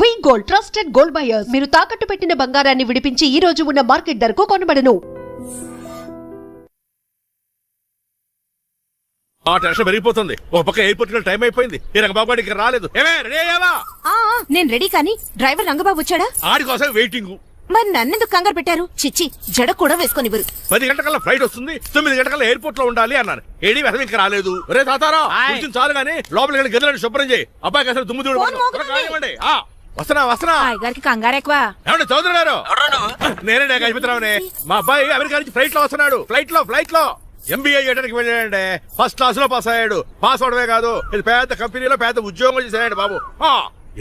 వి gold trusted gold buyers. మీరు తాకట్టు పెట్టిన బంగారాన్ని విడిపించి ఈ రోజు ఉన్న మార్కెట్ ధరకు కొనబడను. ఆ టెన్షన్ పెరిగిపోతుంది. ఒక పక్క ఎయిర్పోర్ట్ లో టైం అయిపోయింది. ఈ రంగబాబు ఇక్కడ రాలేదు. ఏమే రెడీ అయ్యావా? నేను రెడీ, కానీ డ్రైవర్ రంగబాబు వచ్చాడా? ఆడి కోసం వెయిటింగ్. మరి నన్నెందుకు కంగారు పెట్టారు? చిచ్చి, జడ కూడా వేసుకొనివ్వరు. 10 గంటల ఫ్లైట్ వస్తుంది, 9 గంటల ఎయిర్పోర్ట్ లో ఉండాలి అన్నారు. ఏడీ వెధవ ఇంకా రాలేదు. రే తాతారా, కొంచెం చాలు గానీ లోపలికి వెళ్ళి గదిలో శుభ్రం చేయి. అబ్బాయికి అసలు దుమ్ము దూడు వస్తున్నా. గారికి కంగారు ఎక్కువ. ఏమండి చౌదరి గారు? నేనే గజపతిరావునే. మా అబ్బాయి అమెరికా నుంచి ఫ్లైట్ లో వస్తున్నాడు. ఫ్లైట్ లో ఎంబీఏ చేయడానికి వెళ్ళాడండి. ఫస్ట్ క్లాస్ లో పాస్ అయ్యాడు. పాస్ అవడమే కాదు, ఇది పెద్ద కంపెనీలో పెద్ద ఉద్యోగం చేశాడు బాబు.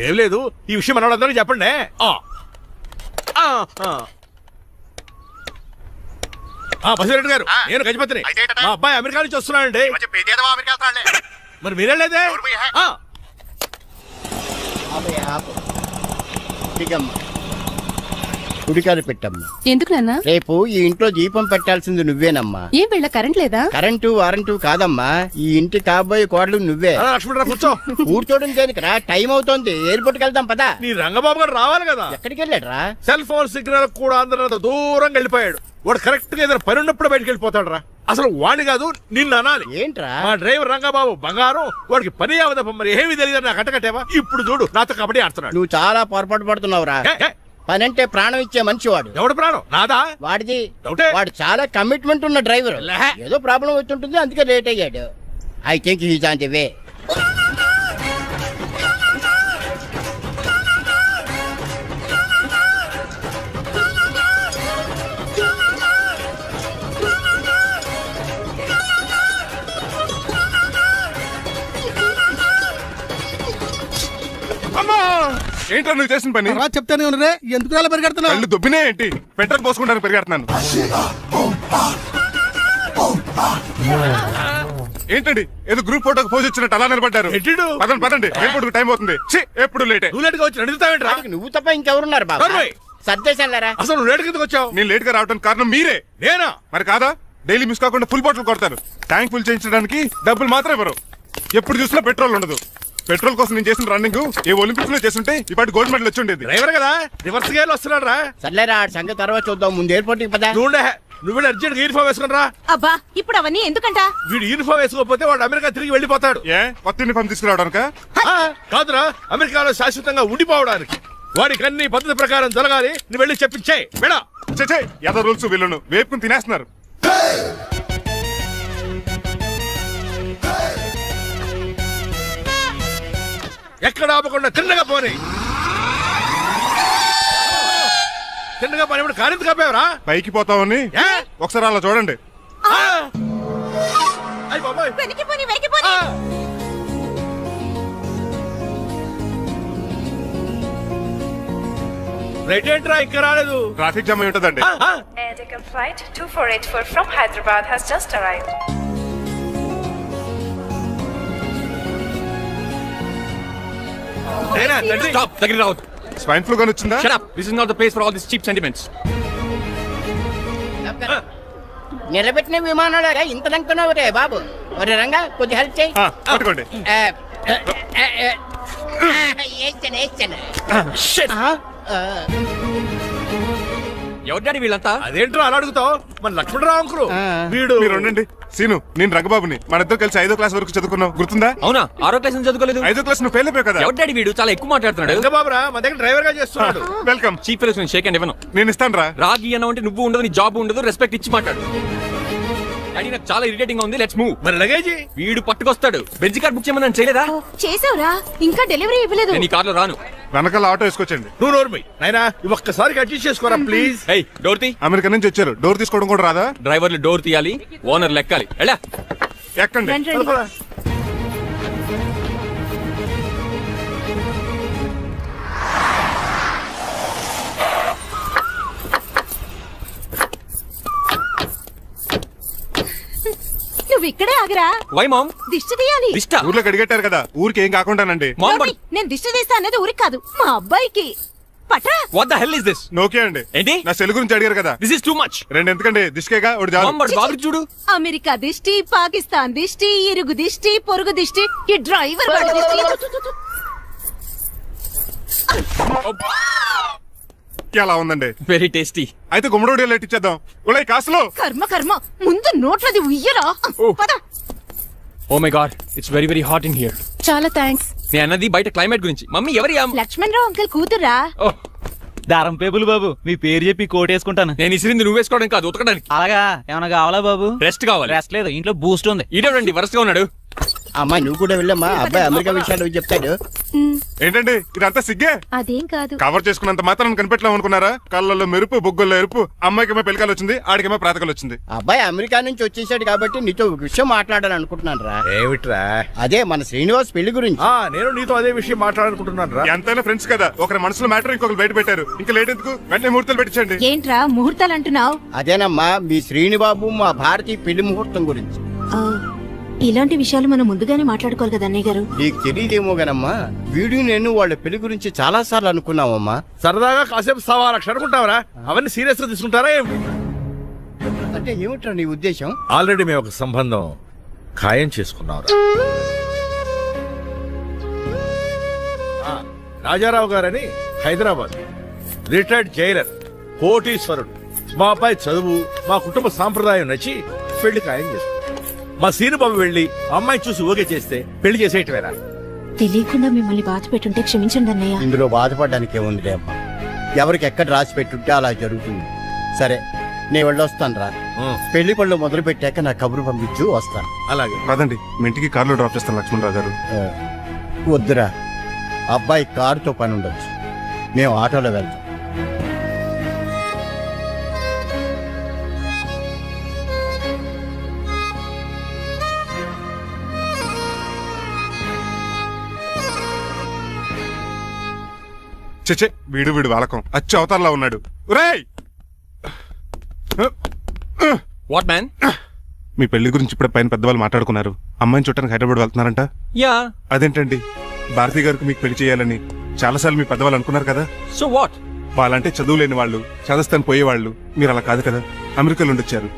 ఏం లేదు, ఈ విషయం మన వాళ్ళందరూ చెప్పండి. బసిరెడ్డి గారు, నేను గజపతిని. మా అబ్బాయి అమెరికా నుంచి వస్తున్నాడండి. మరి మీరేలేదే? గుడికారు పెట్టమ్మా. ఎందుకు నాన్న? రేపు ఈ ఇంట్లో దీపం పెట్టాల్సింది నువ్వేనమ్మా. ఏం వీళ్ళ కరెంట్ లేదా? కరెంటు వారంటూ కాదమ్మా, ఈ ఇంటి కాబోయే కోడలు నువ్వే. లక్ష్మణరావు కూర్చో. కూర్చోడం దేనికిరా? టైం అవుతోంది, ఎయిర్పోర్ట్ కి వెళ్దాం పదా. నీ రంగబాబు గారు రావాలి కదా. ఎక్కడికి వెళ్ళాడ్రా? సెల్ ఫోన్ సిగ్నల్ కూడా అందరూ దూరంగా వెళ్ళిపోయాడు. వాడు కరెక్ట్ గా ఏదైనా పని ఉన్నప్పుడు బయటకు వెళ్ళిపోతాడు రా. అసలు వాడిని కాదు, నిన్ను అనాలి. ఏంట్రా? మా డ్రైవర్ రంగబాబు బంగారం. వాడికి పని అవదప్ప, మరి ఏమీ తెలియదు. నాకు కట్టకట్టేవా? ఇప్పుడు చూడు, నాతో కబడ్డీ ఆడుతున్నాడు. నువ్వు చాలా పొరపాటు పడుతున్నావురా. పని అంటే ప్రాణం ఇచ్చే మనిషి వాడు. ఎవడు ప్రాణం? నాదా? వాడిది. డౌటే. వాడు చాలా కమిట్మెంట్ ఉన్న డ్రైవర్. ఏదో ప్రాబ్లం వచ్చుంటుంది, అందుకే లేట్ అయ్యాడు. I think he's on the way. ఏంటో నువ్వు చేసిన పని? చెప్తానే ఉన్నదే, ఎందుకు అలా పరిగెడుతున్నావు? కళ్ళు దుబ్బినే ఏంటి? పెట్రోల్ పోసుకుంటాను పరిగెడుతున్నాను. ఏంటండి ఏదో గ్రూప్ ఫోటోకి పోజ్ ఇచ్చినట్టు అలా నిలబడ్డారు? పదండి, ఎయిర్పోర్ట్ టైం అవుతుంది. ఎప్పుడు లేట్? నువ్వు లేట్ గా వచ్చి నడుస్తావేంట్రా? నువ్వు తప్ప ఇంకెవరున్నారు బాబా? సర్దేశారా? అసలు నువ్వు లేట్ కిందకు వచ్చావు. నేను లేట్ గా రావడానికి కారణం మీరే. నేనా? మరి కాదా? డైలీ మిస్ కాకుండా ఫుల్ బాటిల్ కొడతారు. ట్యాంక్ ఫుల్ చేయించడానికి డబ్బులు మాత్రం ఇవ్వరు. ఎప్పుడు చూసినా పెట్రోల్ ఉండదు. పెట్రోల్ కోసం నేను చేసిన రన్నింగ్ ఏ ఒలింపిక్స్ లో చేస్తుంటే ఇప్పటి గోల్డ్ మెడల్ వచ్చి ఉండేది. డ్రైవర్ కదా, రివర్స్ గేర్ వస్తున్నాడు రా. సర్లేరా, సంగతి తర్వాత చూద్దాం, ముందు ఎయిర్పోర్ట్ కి పదా. నువ్వు అర్జెంట్ యూనిఫామ్ వేసుకుని రా. అబ్బా, ఇప్పుడు అవన్నీ ఎందుకంట? వీడు యూనిఫామ్ వేసుకోకపోతే వాడు అమెరికా తిరిగి వెళ్ళిపోతాడు. ఏ కొత్త యూనిఫామ్ తీసుకురావడానికా? కాదురా, అమెరికాలో శాశ్వతంగా ఉండిపోవడానికి. వాడికి అన్ని పద్ధతి ప్రకారం జరగాలి. నువ్వు వెళ్ళి చెప్పించే మేడా. ఏదో రూల్స్ వీళ్ళను వేపుకుని తినేస్తున్నారు. ఎక్కడ ఆపకుండా తిన్నగా పోనీ. తిన్నగా పోనీ. ఇప్పుడు కారింత కప్పావరా? పైకి పోతామని ఒకసారి అలా చూడండి. రైట్ ఏంట్రా ఇంకా రాలేదు? ట్రాఫిక్ జామ్ అయి ఉంటదండి. Air Deccan flight 2484 from Hyderabad has just arrived. Stop! Take it out. Swine flu గాని వచ్చిందా? Shut up! This is not the place for all these cheap sentiments. నిలబెట్టిన విమానాలు ఇంత లంకున్నావు రే బాబు. ఒరే రంగా, కొద్ది హెల్ప్ చేయి. పట్టుకోండి. ఎవరు డాడీ వీళ్ళంతా? అదేంట్రా అలా అడుగుతావు? మన లక్ష్మణరావు అంకులు వీడు. మీరు ఉండండి. సీను, నేను రంగబాబుని. మన ఇద్దరు కలిసి 5వ క్లాస్ వరకు చదువుకున్నాం, గుర్తుందా? అవునా? 6వ క్లాస్ నుంచి చదువుకోలేదు. 5వ క్లాస్ నువ్వు ఫెయిల్ అయిపోయావు కదా. ఎవరు డాడీ వీడు? చాలా ఎక్కువ మాట్లాడుతున్నాడు. రంగబాబురా, మన దగ్గర డ్రైవర్ గా చేస్తున్నాడు. Welcome. Cheap fellows shake hand ఇవ్వను. నేను ఇస్తాను రా. రాగి అన్న అంటే నువ్వు ఉండదు, నీ జాబ్ ఉండదు, రెస్పెక్ట్ ఇచ్చి మాట్లాడు. డాడీ నాకు చాలా ఇరిటేటింగ్ గా ఉంది. Let's move. మరి లగేజీ వీడు పట్టుకొస్తాడు. బెంజ్ కార్ బుక్ చేయమని చేయలేదా? చేసావురా, ఇంకా డెలివరీ ఇవ్వలేదు. నేను ఈ కార్ లో రాను. వెనకాల ఆటో వేసుకొచ్చండి. నువ్వు నోర్మై నాయనా, ఒక్కసారి అడ్జస్ట్ చేసుకోరా ప్లీజ్. ఏయ్, డోర్ తీ. అమెరికా నుంచి వచ్చారు, డోర్ తీసుకోవడం కూడా రాదా? డ్రైవర్లు డోర్ తీయాలి, ఓనర్ లెక్కాలి. ఎలా ఎక్కండి. నువ్వు ఇక్కడే ఆగరా. Why mom? దిష్టి తీయాలి. దిష్ట? ఊర్లో కడిగట్టారు కదా, ఊరికి ఏం కాకుండానండి. నేను దిష్టి తీస్తా అన్నది ఊరికి కాదు, మా అబ్బాయికి. పట్రా. What the hell is this? Nokia అండి. ఏంటి? నా సెల్ గురించి అడిగారు కదా. This is too much. రెండు ఎందుకండి, దిష్కేగా ఒకటి చాలు. బాబు చూడు, అమెరికా దిష్టి, పాకిస్తాన్ దిష్టి, ఇరుగు దిష్టి, పొరుగు దిష్టి, ఈ డ్రైవర్ వాడి దిష్టి. ఎలా ఉందండి? Very tasty. అయితే గుమ్మడి లేట్ ఇచ్చేద్దాం. ఉలై కాసులో కర్మ కర్మ ముందు నోట్లది ఉయ్యరా పద. Oh my god, it's very very hot in here. చాలా థ్యాంక్స్. నేను అన్నది బయట క్లైమేట్ గురించి. మమ్మీ ఎవరి లక్ష్మణ్ రావు అంకుల్ కూతురా? ఓ, దారం పేపులు బాబు, మీ పేరు చెప్పి కోటేసుకుంటాను. నేను ఇసిరింది నువ్వు వేసుకోవడం కాదు, ఉతకడానికి. అలాగా ఏమైనా కావాలా బాబు? రెస్ట్ కావాలి. రెస్ట్ లేదు, ఇంట్లో బూస్ట్ ఉంది. ఈడేవండి వరుసగా ఉన్నాడు. అమ్మా నువ్వు కూడా వెళ్ళమ్మా, అబ్బాయి అమెరికా విషయాలు చెప్తాడు. ఏంటండి ఇదంతా సిగ్గే? అదేం కాదు. కవర్ చేసుకున్నంత మాత్రం కనిపెట్టలేము అనుకున్నారా? కళ్ళల్లో మెరుపు, బొగ్గుల్లో ఎరుపు. అమ్మాయికేమో పెళ్ళికాలు వచ్చింది, ఆడికేమో ప్రాతకాలు వచ్చింది. అబ్బాయి అమెరికా నుంచి వచ్చేసాడు కాబట్టి నీతో ఒక విషయం మాట్లాడాలని అనుకుంటున్నాను రా. ఏమిట్రా? అదే మన శ్రీనివాస్ పెళ్లి గురించి. నేను నీతో అదే విషయం మాట్లాడాలనుకుంటున్నాను రా. ఎంతైనా ఫ్రెండ్స్ కదా, ఒకరి మనసులో మ్యాటర్ ఇంకొకరు బయట పెట్టారు. ఇంకా లేట్ ఎందుకు, వెంటనే ముహూర్తాలు పెట్టించండి. ఏంట్రా ముహూర్తాలు అంటున్నావు? అదేనమ్మా మీ శ్రీనిబాబు మా భారతీయ పెళ్లి ముహూర్తం గురించి. ఇలాంటి విషయాలు మనం ముందుగానే మాట్లాడుకోవాలి కదా అన్నయ్య గారు. నీకు తెలియదేమో గనమ్మా, వీడు నేను వాళ్ళ పెళ్లి గురించి చాలా సార్లు అనుకున్నామమ్మా. సరదాగా కాసేపు 1.25 లక్షలు అనుకుంటావరా? అవన్నీ సీరియస్ గా తీసుకుంటారా? అంటే ఏమిట్రా నీ ఉద్దేశం? ఆల్రెడీ మేము ఒక సంబంధం ఖాయం చేసుకున్నాం. రాజారావు గారని హైదరాబాద్ రిటైర్డ్ జైలర్, కోటీశ్వరుడు. మా అబ్బాయి చదువు, మా కుటుంబ సాంప్రదాయం నచ్చి పెళ్లి ఖాయం చేసుకున్నాం. మా సీనుబాబు వెళ్ళి అమ్మాయి చూసి ఓకే చేస్తే పెళ్లి చేసేయటమేనా? తెలియకుండా మిమ్మల్ని బాధ పెట్టుంటే క్షమించండి అన్నయ్య. ఇందులో బాధపడడానికి ఏముంది అమ్మా, ఎవరికి ఎక్కడ రాసి పెట్టుంటే అలా జరుగుతుంది. సరే నేను వెళ్ళొస్తాను రా. పెళ్లి పళ్ళు మొదలు పెట్టాక నా కబురు పంపించు, వస్తాను. అలాగే. పదండి, మీ ఇంటికి కార్లో డ్రాప్ చేస్తాను లక్ష్మణరావు గారు. వద్దురా, అబ్బాయి కారుతో పని ఉండొచ్చు, మేము ఆటోలో వెళ్తాం. చెచ్చే, వీడు వాలకం అచ్చు అవతారంలా ఉన్నాడు. రేయ్, వాట్ మ్యాన్? మీ పెళ్లి గురించి ఇప్పుడే పైన పెద్దవాళ్ళు మాట్లాడుకున్నారు. అమ్మాయిని చుట్టానికి హైదరాబాద్ వెళ్తున్నారంట. యా. అదేంటండి, భారతి గారికి మీకు పెళ్లి చేయాలని చాలాసార్లు మీ పెద్దవాళ్ళు అనుకున్నారు కదా. So what? వాళ్ళంటే చదువు లేని వాళ్ళు, చదస్తాను పోయేవాళ్ళు. మీరు అలా కాదు కదా, అమెరికాలో ఉండొచ్చారు.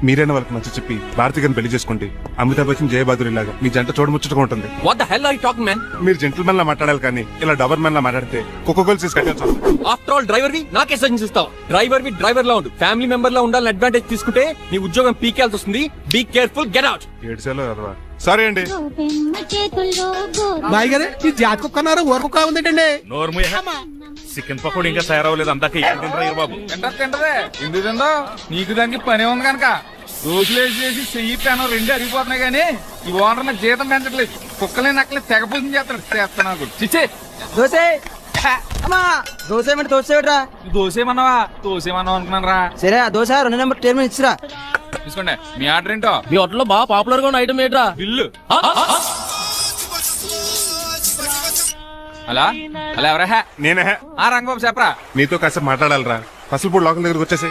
మీరైనా వాళ్ళకి మంచి చెప్పి భారతి గారిని పెళ్లి చేసుకోండి. అమితాబ్ బచ్చన్, జయబాదురి లాగా మీ జంట చూడముచ్చటగా ఉంటుంది. What the hell are you talking man? మీరు జెంటిల్మెన్ లా మాట్లాడాలి కానీ ఇలా డబర్ మ్యాన్ లా మాట్లాడితే కోకోకోల్ సీస్ కట్టాల్సి వస్తుంది. ఆఫ్టర్ ఆల్ డ్రైవర్ వి నాకే సజెషన్ ఇస్తావు? డ్రైవర్ వి డ్రైవర్ లా ఉండు, ఫ్యామిలీ మెంబర్ లా ఉండాలని అడ్వాంటేజ్ తీసుకుంటే నీ ఉద్యోగం పీకేల్సి వస్తుంది. Be careful, get out. ఏడ్చేలో సారీ అండి. బాయ్ గారు ఈ జాతి కుక్క అన్నారు, ఊర కుక్క ఉందేటండి. చికెన్ పకోడీ ఇంకా తయారవ్వలేదు, అందాక బాబు. ఎందుకు తిందో? నీకు దానికి పని ఉంది కనుక రోజులేసి చెయ్యి పెనం 2 అరిగిపోతున్నాయి కానీ ఈ ఓనర్ నాకు జీతం పెంచట్లేదు. కుక్కలే నక్కలే తెగపోతుంది చేస్తాను. చిచ్చే దోసే దోసేమన్నావా? దోసేమన్నావు అనుకున్నాను రా. సరే ఆ దోశ 2 నెంబర్ టేబుల్ ఇచ్చిరా. తీసుకోండి. మీ ఆర్డర్ ఏంటో? మీ హోటల్లో బాగా పాపులర్ గా ఉన్న ఐటమ్ ఏంట్రా? బిల్లు. అలా అలా ఎవరా? నేనే. రంగబాబు చెప్పరా. నీతో కాసేపు మాట్లాడాలరా. పసుపుపూడి లోకల్ దగ్గరకు వచ్చేసి.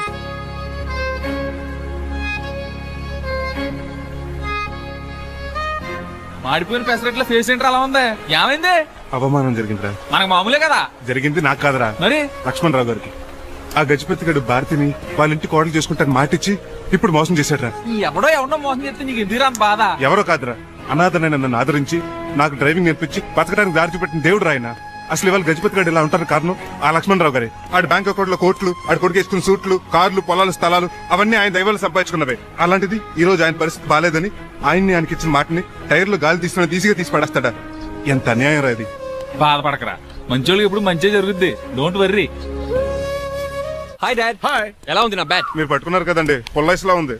మాడిపోయిన పెసరట్ల ఫేస్ ఏంటర్ అలా ఉంది? ఏమైంది? అవమానం జరిగిందిరా. మనకు మామూలే కదా. జరిగింది నాకు కాదురా, మరి లక్ష్మణరావు గారికి. ఆ గజపతి గడు భారతిని వాళ్ళ ఇంటి కోడలు చేసుకుంటాను మాటిచ్చి ఇప్పుడు మోసం చేశాడ్రా. ఎవడో మోసం చేస్తే నీకు ఎందుకు రాని బాధ? ఎవరో కాదురా, అనాథనైన నన్ను ఆదరించి నాకు డ్రైవింగ్ నేర్పించి బతకడానికి దారి చూపెట్టిన దేవుడు రాయన. అసలు ఇవాళ గజపతి గడు ఇలా ఉంటారు కారణం ఆ లక్ష్మణరావు గారే. ఆడి బ్యాంక్ అకౌంట్ లో కోట్లు, ఆడి కొడుకు వేసుకున్న సూట్లు, కార్లు, పొలాలు, స్థలాలు అవన్నీ ఆయన దైవాలు సంపాదించుకున్నవే. అలాంటిది ఈ రోజు ఆయన పరిస్థితి బాలేదని ఆయనకి ఇచ్చిన మాటని టైర్లు గాలి తీసిగా తీసి పడేస్తాడా? ఎంత అన్యాయం రా ఇది. బాధపడకరా, మంచోళ్ళకి ఇప్పుడు మంచి జరుగుద్ది. Don't worry. Hi dad. Hi. ఎలా ఉంది నా బ్యాట్? మీరు పట్టుకున్నారు కదండి, పొల్లైస్లా ఉంది.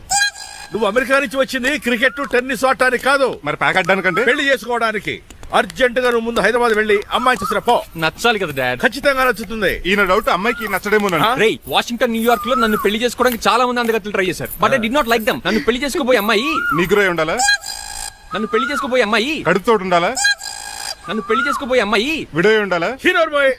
నువ్వు అమెరికా నుంచి వచ్చింది క్రికెట్, టెన్నిస్ ఆడటానికి కాదు, మరి ప్యాక్ అడ్డానికంటే పెళ్లి చేసుకోవడానికి. అర్జెంట్ గా నువ్వు ముందు హైదరాబాద్ వెళ్ళి అమ్మాయి చూసిన పో. నచ్చాలి కదా డాడ్. ఖచ్చితంగా నచ్చుతుంది. ఈయన డౌట్ అమ్మాయికి నచ్చడేమో. రేయ్, వాషింగ్టన్, న్యూయార్క్ లో నన్ను పెళ్లి చేసుకోవడానికి చాలా మంది అందగత్తులు ట్రై చేశారు. But I did not like them. నన్ను పెళ్లి చేసుకోబోయే అమ్మాయి నీగురై ఉండాలా? నన్ను పెళ్లి చేసుకోబోయే అమ్మాయి కడుపుతో ఉండాలా? నన్ను పెళ్లి చేసుకోబోయే అమ్మాయి విడో ఉండాలా? Hero boy.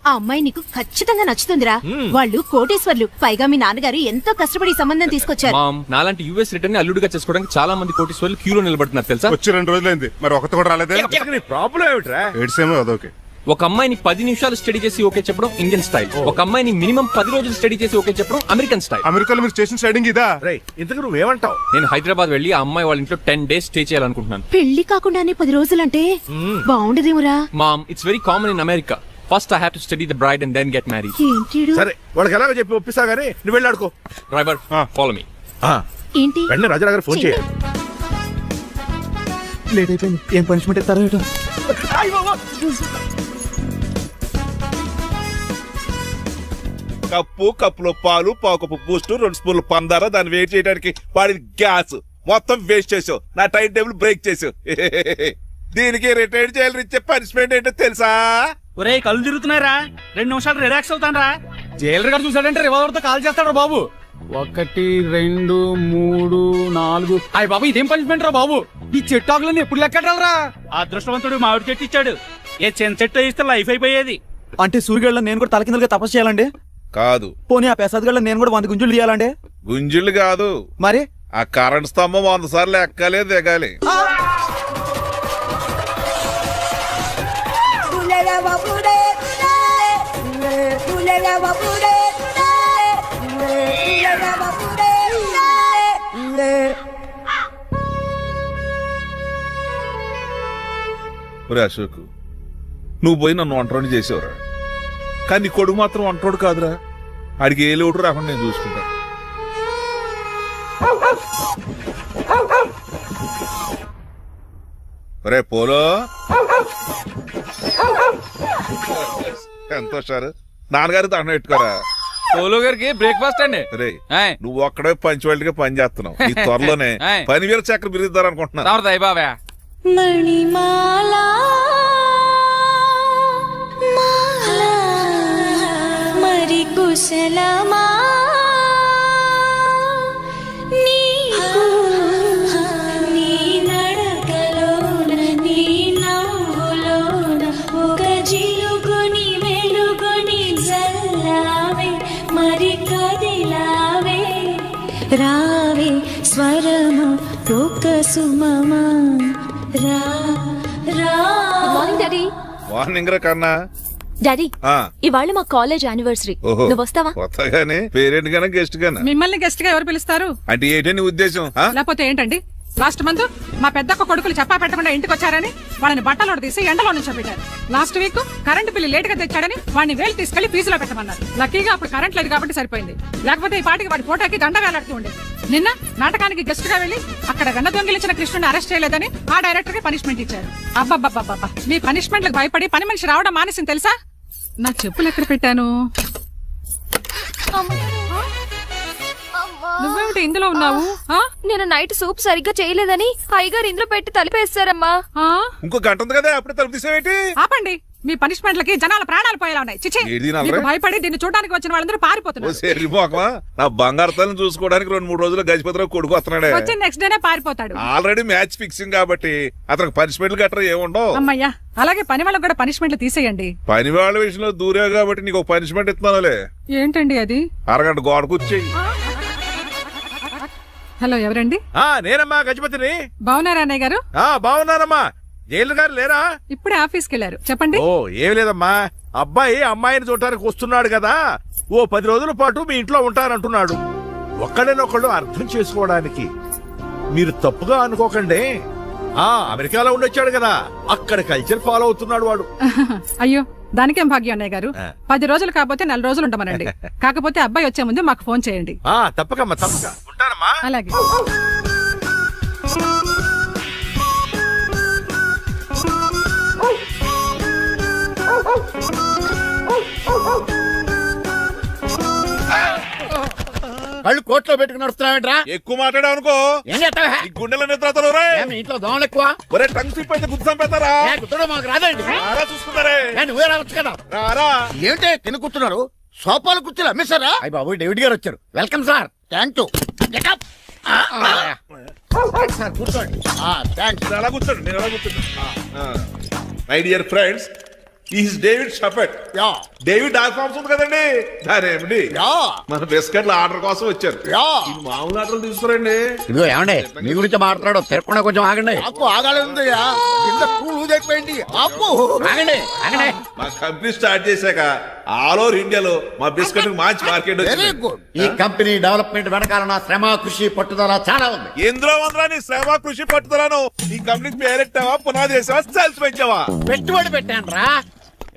ఆ అమ్మాయి నీకు ఖచ్చితంగా నచ్చుతుందిరా. వాళ్ళు కోటేశ్వర్లు, పైగా మీ నాన్నగారు ఎంతో కష్టపడి ఈ సంబంధం తీసుకొచ్చారు. మామ్, నాలాంటి యుఎస్ రిటర్న్ అల్లుడిగా చేసుకోవడానికి చాలా మంది కోటీశ్వర్లు క్యూలో నిలబడుతున్నారు తెలుసా? వచ్చి 2 రోజులైంది, మరి ఒకటి కూడా రాలేదే. నీ ప్రాబ్లం ఏమిట్రా? ఏడ్సేమో అదొకే. ఒక అమ్మాయిని 10 నిమిషాలు స్టడీ చేసి ఓకే చెప్పడం ఇండియన్ స్టైల్. ఒక అమ్మాయిని మినిమం 10 రోజులు స్టడీ చేసి ఓకే చెప్పడం అమెరికన్ స్టైల్. అమెరికాలో మీరు స్టేషన్ స్టైడింగ్ ఇదా? రేయ్, ఇంతకు నువ్వేమంటావు? నేను హైదరాబాద్ వెళ్ళి ఆ అమ్మాయి వాళ్ళ ఇంట్లో 10 days స్టే చేయాలనుకుంటున్నాను. పెళ్లి కాకుండానే 10 రోజులంటే బాగుండదేమురా? Mom, it's very common in America. First I have to study the bride and then get married. ఏంటిడు సరే వాళ్ళకి ఎలాగో చెప్పి ఒప్పిస్తా గానీ నువ్వు వెళ్ళి ఆడుకో. Driver follow me. ఏంటి వెంటనే రాజారావు గారు ఫోన్ చేయాలి. లేట్ అయిపోయింది. ఏం పనిష్మెంట్ ఇస్తారో ఏటో. కప్పులో పాలు పావు కప్పు బూస్ట్ 2 స్పూన్లు పందార దాన్ని వెయిట్ చేయడానికి వాడి గ్యాస్ మొత్తం వేస్ట్ చేసావు. నా టైం టేబుల్ బ్రేక్ చేసావు. దీనికి రిటైర్ చేయాలి ఇచ్చే పనిష్మెంట్ ఏంటో తెలుసా? ఒరే కళ్ళు తిరుగుతున్నారా, 2 నిమిషాలు రిలాక్స్ అవుతాను రా. జైలర్ గారు చూసాడంటే రివాల్వర్ తో కాల్ చేస్తాడు బాబు. 1 2 3 4 అయ్య బాబు ఇదేం పనిష్మెంట్ రా బాబు? ఈ చెట్టు ఆకులన్నీ ఎప్పుడు లెక్కడరా? అదృష్టవంతుడు మామిడి చెట్టు ఇచ్చాడు. ఏ చిన్న చెట్టు ఇస్తే లైఫ్ అయిపోయేది. అంటే సూర్యుగళ్ళ నేను కూడా తలకిందలుగా తపస్సు చేయాలండి? కాదు. పోనీ ఆ పెసదగళ్ళ నేను కూడా 100 గుంజులు తీయాలండి? గుంజులు కాదు, మరి ఆ కరెంట్ స్తంభం 100 సార్లు ఎక్కాలి దిగాలి. ఒరే అశోక్, నువ్వు పోయి నన్ను వంటరోని చేసేవరా, కానీ నీ కొడుకు మాత్రం వంటరోడు కాదురా. ఆడికి ఏ లోటు రాకుండా నేను చూసుకుంటా. ఒరే పోలో, ఎంతో సార్ నాన్నగారు దండం పెట్టుకోరా. పోలో గారికి బ్రేక్ఫాస్ట్ అండి. రే నువ్వు ఒక్కడే పంచువాళ్ళగా పని చేస్తున్నావు. ఈ త్వరలోనే పని వేల చక్ర బిరుద్దారు అనుకుంటున్నా. బాబా మణిమాలా మరి కుశలమా నీకు నీ నడకలోన నీ నవ్వులోన ఒక జిలుగుని వెలుగుని జల్లావే మరి కదిలావే రావే స్వరము ఒక సుమమా రా రా. Morning daddy. మార్నింగ్ రా కన్నా. డాడీ ఇవాళ మా కాలేజ్ యానివర్సరీ, నువ్వు వస్తావా? కొత్తగానే పేరెంట్ గానా గెస్ట్ గానా? మిమ్మల్ని గెస్ట్ గా ఎవరు పిలుస్తారు? అంటే ఏంటని ఉద్దేశం? లేకపోతే ఏంటండి, లాస్ట్ మంత్ మా పెద్దక్క కొడుకులు చెప్పా పెట్టకుండా ఇంటికి వచ్చారని వాళ్ళని బట్టలో తీసి ఎండలో నుంచోబెట్టారు. Last week current bill late గా తెచ్చాడని వాడిని వేలు తీసుకెళ్లి ఫీజులో పెట్టమన్నారు. లక్కీగా అప్పుడు కరెంట్ లేదు కాబట్టి సరిపోయింది, లేకపోతే ఈ పాటికి వాడి ఫోటోకి దండ వేలాడుతూ ఉండేది. నిన్న నాటకానికి గెస్ట్ గా వెళ్లి అక్కడ వెన్న దొంగిలించిన కృష్ణుని అరెస్ట్ చేయలేదని ఆ డైరెక్టర్ కి పనిష్మెంట్ ఇచ్చారు. అబ్బబ్బబ్బబ్బా, మీ పనిష్మెంట్లకు భయపడి పని మనిషి రావడం మానేసింది తెలుసా? నా చెప్పులు ఎక్కడ పెట్టాను? నువ్వేమిటి ఇందులో ఉన్నావు? నేను నైట్ సూప్ సరిగ్గా చేయలేదని అయ్యగారు ఇందులో పెట్టి తలిపేస్తారమ్మా. ఇంకో గంట ఉంది కదా, అప్పుడే తలుపు తీసేవేంటి? ఆపండి, మీ పనిష్మెంట్లకి జనాల ప్రాణాలు పోయేలా ఉన్నాయి. చిచి, మీకు భయపడి దీన్ని చూడడానికి వచ్చిన వాళ్ళందరూ పారిపోతున్నారు. నా బంగారు తల్లిని చూసుకోవడానికి 2-3 రోజులు గజపతిరావు కొడుకు వస్తున్నాడే. వచ్చి నెక్స్ట్ డేనే పారిపోతాడు. ఆల్రెడీ మ్యాచ్ ఫిక్సింగ్ కాబట్టి అతనికి పనిష్మెంట్లు గట్రా ఏముండవు. అమ్మయ్యా, అలాగే పని వాళ్ళకి కూడా పనిష్మెంట్లు తీసేయండి. పని వాళ్ళ విషయంలో దూరే కాబట్టి నీకు ఒక పనిష్మెంట్ ఇస్తున్నానులే. ఏంటండి అది? అరగంట గోడ కూర్చేయి. హలో, ఎవరండి? నేనమ్మా గజపతిని. బాగున్నారా అన్నయ్య గారు? బాగున్నానమ్మా. జైలు గారు లేరా? ఇప్పుడే ఆఫీస్కి వెళ్ళారు. చెప్పండి. ఓ ఏం లేదమ్మా, అబ్బాయి అమ్మాయిని చూడటానికి వస్తున్నాడు కదా, ఓ 10 రోజుల పాటు మీ ఇంట్లో ఉంటానంటున్నాడు. ఒక్కడనొక్కడు అర్థం చేసుకోవడానికి మీరు తప్పుగా అనుకోకండి. అమెరికాలో ఉండొచ్చాడు కదా, అక్కడ కల్చర్ ఫాలో అవుతున్నాడు వాడు. అయ్యో, దానికేం భాగ్యం అన్నయ్య గారు. 10 రోజులు కాకపోతే 4 రోజులు ఉండమనండి. కాకపోతే అబ్బాయి వచ్చే ముందు మాకు ఫోన్ చేయండి. తప్పకమ్మా, తప్పక ఉంటానమ్మా. అలాగే. కళ్ళు కోట్లో పెట్టుకుని నడుస్తున్నావేంట్రా? ఎక్కువ మాట్లాడావు అనుకో ఏం చేస్తావా? ఈ గుండెల నిద్రతలు ఇంట్లో దోమలు ఎక్కువ. ఒరే టంగ్ స్లిప్ అయితే గుర్తు చంపేస్తారా? గుర్తుడం మాకు రాదండి. చూసుకున్నారే, నువ్వే రావచ్చు కదా. రారా ఏంటి తిని కూర్చున్నారు? సోఫాలు కుర్చీలు అమ్మేశారా? అయ్యి బాబు, డేవిడ్ గారు వచ్చారు. Welcome sir. Thank you. Sir కూర్చోండి. థ్యాంక్స్. అలా కూర్చోండి, నేను అలా కూర్చోండి. My dear friends, is David Shaffet. David dock farms ఉంది కదండి, దానేమిటి మన బిస్కెట్ల ఆర్డర్ కోసం వచ్చారు. మామూలు ఆర్డర్ తీసుకురండి. ఇదిగో ఏమండి, మీ గురించి మాట్లాడు, తిరగకుండా కొంచెం ఆగండి. ఆకు ఆగాలి. ఆగండి ఆగండి. మా కంపెనీ స్టార్ట్ చేశాక ఆల్ ఓవర్ ఇండియాలో మా బిస్కెట్ మంచి మార్కెట్ వెరీ గుడ్. ఈ కంపెనీ డెవలప్మెంట్ వెనకాల నా శ్రమ, కృషి, పట్టుదల చాలా ఉంది. ఎందులో ఉందిరా నీ శ్రమ, కృషి, పట్టుదలను? ఈ కంపెనీకి పేరెట్టావా, పునాది వేసావా, సేల్స్ పెంచావా? పెట్టుబడి పెట్టాను రా.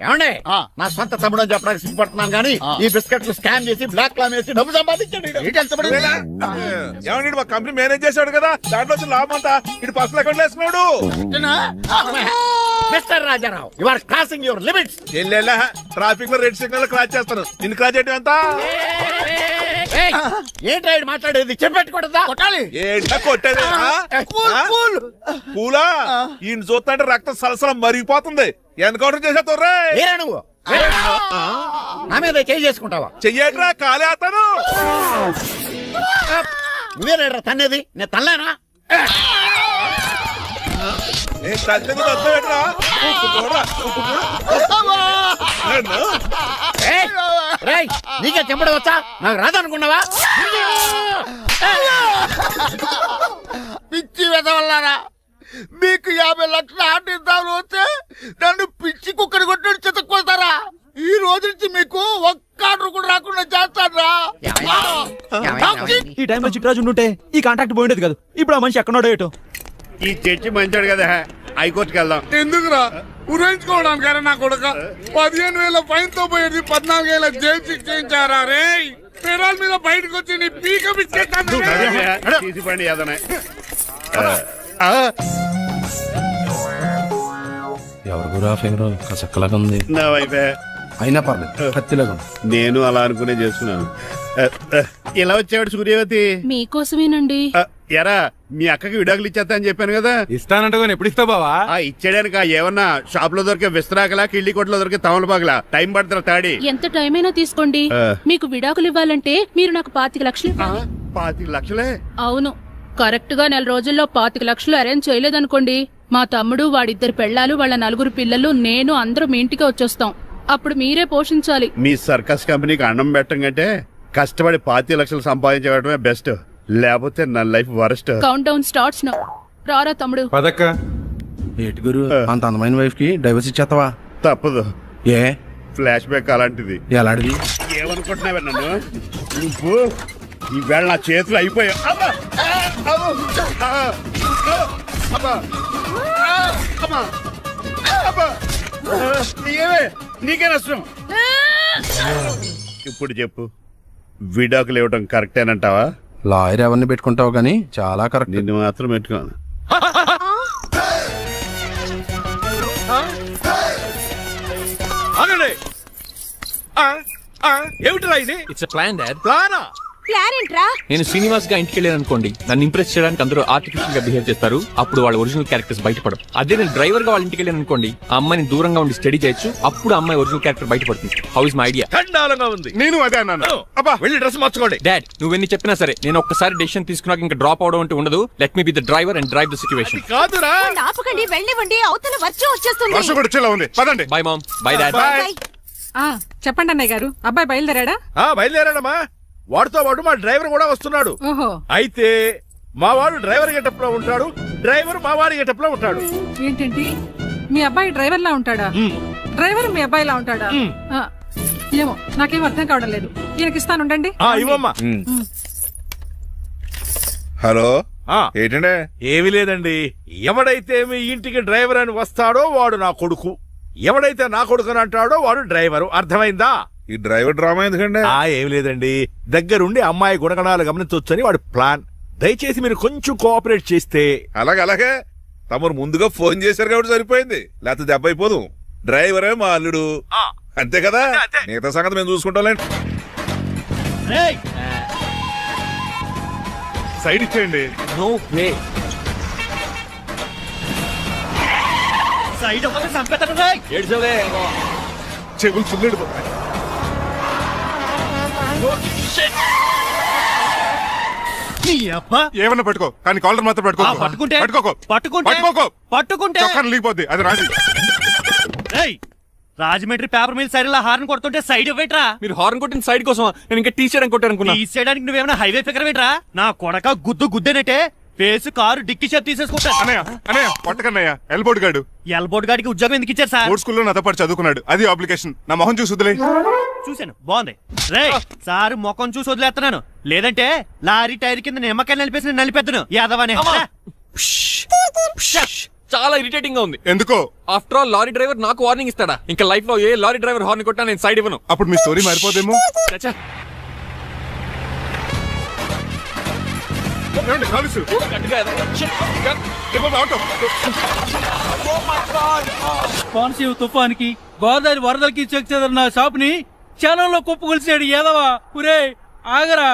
ఏమండే నా సొంత తమ్ముడు అని చెప్పడానికి సిగ్గుపడుతున్నాను కానీ ఈ బిస్కెట్లు స్కాన్ చేసి బ్లాక్ క్లామ్ వేసి డబ్బు సంపాదించండి. ఏమన్నా మా కంపెనీ మేనేజ్ చేశాడు కదా, దాంట్లో వచ్చిన లాభం అంతా ఇటు పర్సనల్ అకౌంట్ వేసుకున్నాడు. Mister Rajarao you are crossing your limits. ఎల్లెల్లా ట్రాఫిక్ లో రెడ్ సిగ్నల్ క్రాస్ చేస్తాను, నిన్ను క్రాస్ చేయడం ఎంత? ఏంట్రా ఈడు మాట్లాడేది? చెప్పెట్టుకూడదా? కొట్టాలి. ఏంటా కొట్టేది? పూలా ఈయన చూస్తుంటే రక్తం సలసలం మరిగిపోతుంది. ఎన్కౌంటర్ చేసేస్తావు ఏరా నువ్వు నా మీద చేయి చేసుకుంటావా? చెయ్యట్రా కాలే అతను. నువ్వేరా తన్నేది? నేను తనలేనా? నేను తల్లిని అర్థం ఏంట్రా? నీకే చెప్పడం వచ్చా? నాకు రాదనుకున్నావా? పిచ్చి వెదవల్లారా, మీకు 50 లక్షల ఆటిద్దాలు వస్తే నన్ను పిచ్చి కుక్కని కొట్టి చెతుక్కొస్తారా? ఈ రోజు నుంచి మీకు ఒక్క ఆర్డర్ కూడా రాకుండా చేస్తారా? ఈ టైంలో చిట్రాజు ఉంటే ఈ కాంట్రాక్ట్ పోయిండేది కాదు. ఇప్పుడు ఆ మనిషి ఎక్కడో ఏటో. ఈ చర్చి మంచాడు కదా, హైకోర్టుకి వెళ్దాం. ఎందుకురా ఉరేంచుకోవడానికి నా కొడుక 15,000 ఫైన్ తో పోయేది 14 ఏళ్ళ జైలు శిక్ష చేయించారా రే? పెరాల మీద బయటకు వచ్చి నీ పీక తీసిపండి ఏదన్నా. ఎవరు గురా ఫింగర్ చక్కలాగా ఉంది. నా వైపే అయినా పర్లేదు, కత్తిలాగా నేను అలా అనుకునే చేస్తున్నాను. ఇలా వచ్చాడు సూర్యవతి. మీకోసమేనండి. ఎరా మీ అక్కకి విడాకులు ఇచ్చేస్తా అని చెప్పాను కదా. ఇస్తానంటే ఎప్పుడు ఇస్తావు బావా? ఇచ్చేయడానికి ఏమన్నా షాప్ లో దొరికే విస్తరాకలా, కిళ్ళి కొట్లో దొరికే తమలపాకలా టైం పడుతున్నా తాడి. ఎంత టైం అయినా తీసుకోండి. మీకు విడాకులు ఇవ్వాలంటే మీరు నాకు 25 లక్షలు. 25 లక్షలే? అవును, కరెక్ట్ గా 4 రోజుల్లో 25 లక్షలు అరేంజ్ చేయలేదనుకోండి, మా తమ్ముడు, వాడిద్దరు పెళ్ళాలు, వాళ్ళ 4 పిల్లలు, నేను అందరూ మీ ఇంటికి వచ్చేస్తాం. అప్పుడు మీరే పోషించాలి. మీ సర్కస్ కంపెనీకి అన్నం పెట్టం కంటే కష్టపడి 25 లక్షలు సంపాదించడమే బెస్ట్. లేకపోతే నా life worst. Count down starts now. రారా తమ్ముడు. పదక్క. ఏటి గురు, అంత అందమైన వైఫ్ కి డైవర్స్ ఇచ్చేస్తావా? తప్పదు. ఏ ఫ్లాష్ బ్యాక్ అలాంటిది. ఎలాంటిది? ఏమనుకుంటున్నావే నన్ను నువ్వు? ఈవేళ నా చేతులు అయిపోయా. నీకే నష్టం. ఇప్పుడు చెప్పు, విడాకులు ఇవ్వడం కరెక్టేనంటావా? లాయర్ ఎవరిని పెట్టుకుంటావు గానీ చాలా కరెక్ట్. నిన్ను మాత్రం పెట్టుకోను. ఏమిటిరా ఇది? It's plan dad. ప్లానా? ప్లాన్ ఏంట్రా? నేను శ్రీనివాస్ గా ఇంటికి వెళ్ళాను అనుకోండి, నన్ను ఇంప్రెస్ చేయడానికి అందరూ ఆర్టిఫిషియల్ గా బిహేవ్ చేస్తారు. అప్పుడు వాళ్ళ ఒరిజినల్ క్యారెక్టర్స్ బయటపడవు. అదే నేను డ్రైవర్ గా వాళ్ళ ఇంటికి వెళ్ళాను అనుకోండి, ఆ అమ్మాయిని దూరంగా ఉండి స్టడీ చేయొచ్చు. అప్పుడు అమ్మాయి ఒరిజినల్ క్యారెక్టర్ బయటపడుతుంది. How is my idea? చండాలంగా ఉంది. నేను అదే అన్నాను. అబ్బా వెళ్ళి డ్రెస్ మార్చుకోండి. డాడ్, నువ్వెన్ని చెప్పినా సరే నేను ఒక్కసారి డెసిషన్ తీసుకున్నాక ఇంకా డ్రాప్ అవడం అంటూ ఉండదు. Let me be the driver and drive the situation. కాదురా, ఆపకండి, వెళ్ళివ్వండి. అవతల వర్షం వచ్చేస్తుంది. వర్షం కూడా వచ్చేలా ఉంది. పదండి. Bye mom. Bye dad. చెప్పండి అన్నయ్య గారు, అబ్బాయి బయలుదేరాడా? బయలుదేరాడమ్మా. వాడితో పాటు మా డ్రైవర్ కూడా వస్తున్నాడు. ఓహో, అయితే మా వాడు డ్రైవర్ గెటప్ లో ఉంటాడు, డ్రైవర్ మా వాడి గెటప్ లో ఉంటాడు. ఏంటండి మీ అబ్బాయి డ్రైవర్ లా ఉంటాడా? డ్రైవర్ మీ అబ్బాయి లా ఉంటాడా? ఏమో నాకేం అర్థం కావడం లేదు. ఈయనకి ఇస్తాను, ఉండండి. ఇవ్వమ్మా. హలో, ఏంటంటే? ఏమీ లేదండి. ఎవడైతే మీ ఇంటికి డ్రైవర్ అని వస్తాడో వాడు నా కొడుకు, ఎవడైతే నా కొడుకు అని అంటాడో వాడు డ్రైవరు. అర్థమైందా? ఈ డ్రైవర్ డ్రామా ఎందుకండి? ఏమి లేదండి, దగ్గరుండి అమ్మాయి గుణగణాలు గమనించొచ్చని వాడి ప్లాన్. దయచేసి మీరు కొంచెం కోఆపరేట్ చేస్తే. అలాగే తమరు ముందుగా ఫోన్ చేశారు కాబట్టి సరిపోయింది, లేకపోతే దెబ్బ అయిపోదు. డ్రైవరే మా అల్లుడు, అంతే కదా? మిగతా సంగతి మేము చూసుకుంటాంలేండి. సైడ్ ఇచ్చేయండి. No way. సైడ్ ఒకటి సంపేతాడు. ఏడ్చవే. చెవులు చుల్లెడు. ఏమన్నా పట్టుకో, కానీ కాలర్ మాత్రం పట్టుకుంటే చొక్కాను లీపోద్ది. అది రాజీ. రాజమండ్రి పేపర్ మిల్ సైడ్ లో హార్న్ కొడుతుంటే సైడ్ ఇవ్వట్రా. మీరు హార్న్ కొట్టిన సైడ్ కోసం నేను ఇంకా టీ షర్ట్ కొట్టాను. తీసేయడానికి నువ్వేమైనా హైవే ఫిగర్ వేట్రా? నా కొడక గుద్దేనట్టే ఫేస్ కారు డిక్కి షేప్ తీసేసుకుంటా. అన్నయ్య పట్టకన్నయ్య, ఎల్బోర్డ్ గాడు. ఎల్బోర్డ్ గాడికి ఉద్యోగం ఎందుకు ఇచ్చారు సార్? బోర్డ్ స్కూల్లో నాతో పాటు చదువుకున్నాడు, అది అప్లికేషన్. నా మొహం చూసి వదిలే. చూశాను, బాగుంది. రే సారు ముఖం చూసి వదిలేస్తున్నాను, లేదంటే లారీ టైర్ కింద నిమ్మకాయలు నలిపేసి నలిపేద్దును యాదవనే. చాలా ఇరిటేటింగ్ గా ఉంది. ఎందుకో? ఆఫ్టర్ ఆల్ లారీ డ్రైవర్ నాకు వార్నింగ్ ఇస్తాడా? ఇంకా లైఫ్ లో ఏ లారీ డ్రైవర్ హార్న్ కొట్టా నేను సైడ్ ఇవ్వను. అప్పుడు మీ స్టోరీ మారిపోదేమో. చచ్చా. ఏమండి, కాలుసు. పాన్సీవ్ తుఫానికి గోదావరి వరదలకి చెక్ చెదరిన షాప్ ని క్షణంలో కుప్పగొలిసాడు ఏదవా. ఒరే ఆగరా,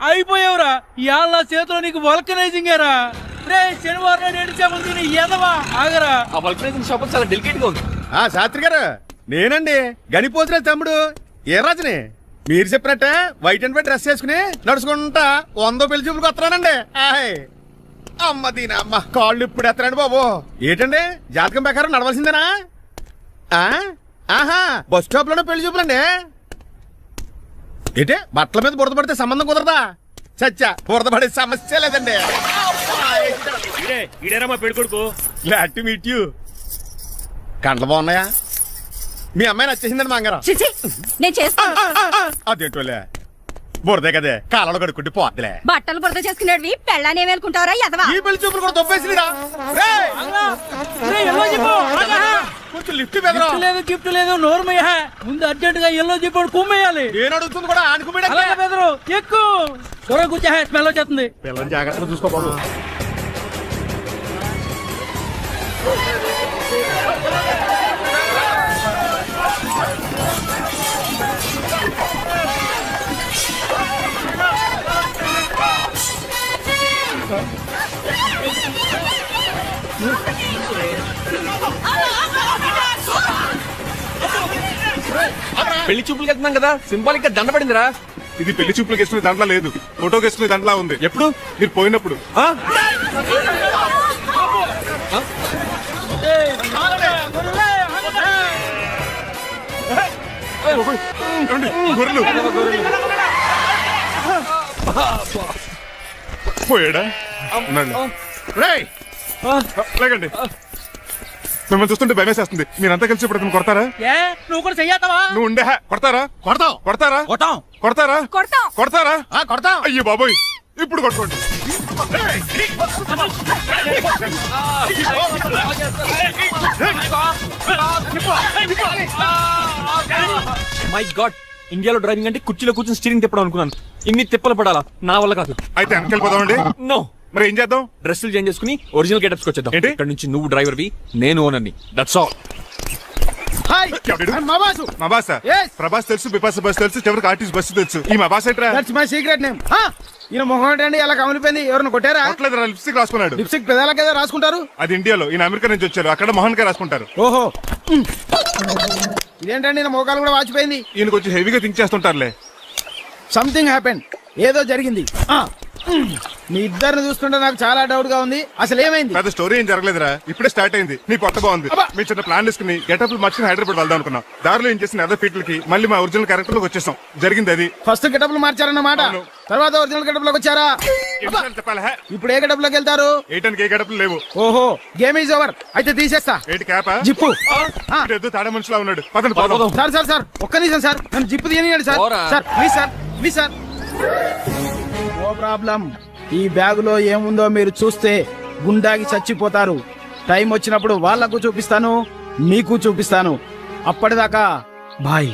అయిపోయావురా. ఇవాళ నా చేతిలో నీకు వల్కనైజింగ్ ఏరా. రే శనివారం నాడు ఏడు చేపలు తిని ఏదవా ఆగరా. ఆ వల్కనైజింగ్ షాప్ చాలా డెలికేట్ గా ఉంది. శాస్త్రి గారు నేనండి గనిపోతున్న తమ్ముడు ఏ రాజుని. మీరు చెప్పినట్టే వైట్ అండ్ వైట్ డ్రెస్ వేసుకుని నడుచుకుంటా 100 పెళ్లి చూపులకు వస్తున్నానండి. అమ్మ దీని అమ్మ కాళ్ళు ఇప్పుడు ఎత్తరండి బాబు. ఏంటండి జాతకం ప్రకారం నడవలసిందేనా? ఆహా బస్ స్టాప్ లోనే పెళ్లి చూపులండి. ఏంటే బట్టల మీద బురద పడితే సంబంధం కుదరదా? చచ్చా బురద పడే సమస్య లేదండి. మా పెళ్ళికొడుకు. Glad to meet you. కండ్లు బాగున్నాయా? మీ అమ్మాయి నచ్చేసిందండి మంగారం. నేను చేస్తాను. అదేంటోలే బురదే కదే కాలంలో కడుక్కుంటే పోద్దులే. బట్టలు బురద చేసుకునేవి పెళ్ళానే వేలుకుంటావరా ఎదవా. ఈ పెళ్లి చూపులు కూడా తొప్పేసిరా. కొంచెం లిఫ్ట్ లేదు గిఫ్ట్ లేదు నోర్మయ్య. ముందు అర్జెంట్ గా ఎల్లో చెప్పాడు కుమ్మేయాలి. నేను అడుగుతుంది కూడా ఆనుకుపోయి బెదరు ఎక్కువ త్వరగా కూర్చో. స్మెల్ వచ్చేస్తుంది. పిల్లల్ని జాగ్రత్తగా చూసుకోబాబు. పెళ్లి చూపులకి వెళ్తున్నాం కదా, సింబాలిక్ గా దండ పడిందిరా. ఇది పెళ్లి చూపులకు వేసుకునే దాంట్లో లేదు, ఫోటోకి వేసుకునే దాంట్లో ఉంది. ఎప్పుడు? మీరు పోయినప్పుడు. గొర్రెలు పోయాడా? లేకండి, మిమ్మల్ని చూస్తుంటే భయమేసేస్తుంది. మీరంతా కలిసి ఇప్పుడు అతను కొడతారా? నువ్వు కూడా చెయ్యతావా? నువ్వు ఉండే కొడతారా? కొడతాం కొడతారా? కొట్టాం. కొడతారా? కొడతారా? కొడతాం. అయ్యో బాబోయ్, ఇప్పుడు కొట్టుకోండి. మై గాడ్, ఇండియాలో డ్రైవింగ్ అంటే కుర్చీలో కూర్చొని స్టీరింగ్ తిప్పడం అనుకున్నాను. ఇన్ని తిప్పలు పడాలా? నా వల్ల కాదు. అయితే వెనకెళ్ళిపోదామండి. నో. మరి ఏం చేద్దాం? డ్రెస్సులు చేంజ్ చేసుకుని ఒరిజినల్ గెటప్స్ వచ్చేద్దాం. ఏంటి? ఇక్కడ నుంచి నువ్వు డ్రైవర్వి, నేను ఓనర్ని. That's all. మా బాసు. మా బాస ప్రభాస్ తెలుసు, బిపాస బస్ తెలుసు, చివరికి ఆర్టిస్ట్ బస్సు తెలుసు. ఈ మా బాస్ ఏంట్రా? That's my secret name. ఈయన మొహం ఏంటండి ఎలా కమిలిపోయింది? ఎవరిని కొట్టారా? కొట్టలేదురా, లిప్స్టిక్ రాసుకున్నాడు. లిప్స్టిక్ పెదాలకి ఏదో రాసుకుంటారు. అది ఇండియాలో, ఈయన అమెరికా నుంచి వచ్చారు. అక్కడ మోహన్ గారు రాసుకుంటారు. ఓహో, ఇదేంటండి నా మోకాలు కూడా వాచిపోయింది. ఈయన కొంచెం హెవీగా థింక్ చేస్తుంటారులే. సంథింగ్ హ్యాపెన్, ఏదో జరిగింది. మీ ఇద్దరిని చూస్తుంటే నాకు చాలా డౌట్ గా ఉంది. అసలు ఏమైంది? పెద్ద స్టోరీ ఏం జరగలేదురా, ఇప్పుడే స్టార్ట్ అయింది. నీ కొత్త బాగుంది. మేము చిన్న ప్లాన్ తీసుకుని గెటప్లు మార్చుకుని హైదరాబాద్ వెళ్దాం అనుకున్నాం. దారిలో ఏం చేసిన అదర్ ఫీట్లకి మళ్ళీ మా ఒరిజినల్ క్యారెక్టర్ లోకి వచ్చేసాం. జరిగింది అది. ఫస్ట్ గెటప్లు మార్చారన్నమాట, తర్వాత ఒరిజినల్ గెటప్ లోకి వచ్చారా? చెప్పాలా? ఇప్పుడు ఏ గెటప్ లోకి వెళ్తారు? ఏటానికి ఏ గెటప్లు లేవు. ఓహో, గేమ్ ఈజ్ ఓవర్. అయితే తీసేస్తా. ఏంటి క్యాపా? జిప్పు. తాడే మనిషిలా ఉన్నాడు. పదండి పోదాం. సార్ సార్ సార్ ఒక్క నిమిషం సార్, నన్ను జిప్పు తీయనియండి sir. Sir please sir, please sir. No problem. ఈ బ్యాగులో ఏముందో మీరు చూస్తే గుండాకి చచ్చిపోతారు. టైం వచ్చినప్పుడు వాళ్లకు చూపిస్తాను, మీకు చూపిస్తాను. అప్పటిదాకా బాయ్.